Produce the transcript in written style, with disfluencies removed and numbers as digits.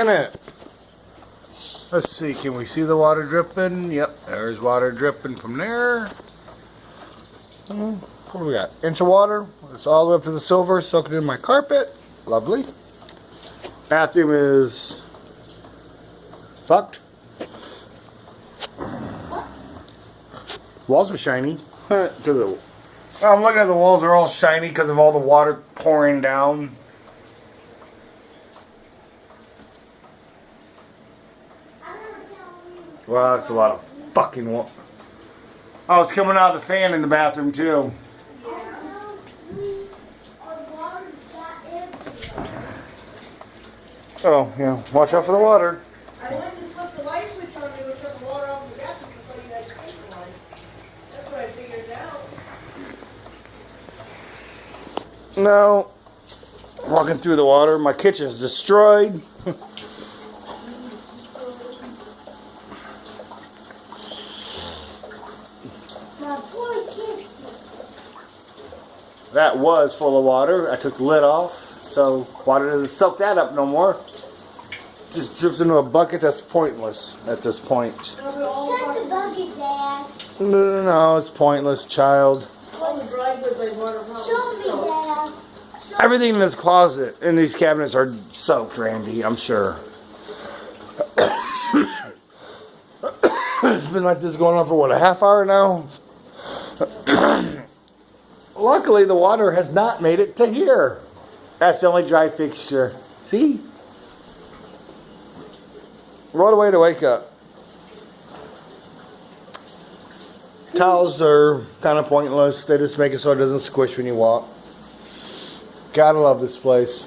In it. Let's see, can we see the water dripping? Yep, there's water dripping from there. What do we got? Inch of water. It's all the way up to the silver, soaking in my carpet. Lovely. Bathroom is fucked. Walls are shiny. I'm looking at the walls, they're all shiny because of all the water pouring down. Well, that's a lot of fucking water. Oh, it's coming out of the fan in the bathroom too. Oh, yeah. Watch out for the water. I went to flip the light switch on, they were shutting the water off in the bathroom to play you guys take the light. That's what I figured out. No. Walking through the water. My kitchen's destroyed. That was full of water. I took the lid off, so water doesn't soak that up no more. Just drips into a bucket that's pointless at this point. Shut the bucket, Dad. No, it's pointless, child. All the dry goods I bought are probably Show me, soaked. Dad. Everything in this closet, in these cabinets, are soaked, Randy, I'm sure. It's been like this going on for what, a half hour now? Luckily, the water has not made it to here. That's the only dry fixture. See? What a way to wake up. Towels are kind of pointless. They just make it so it doesn't squish when you walk. Gotta love this place.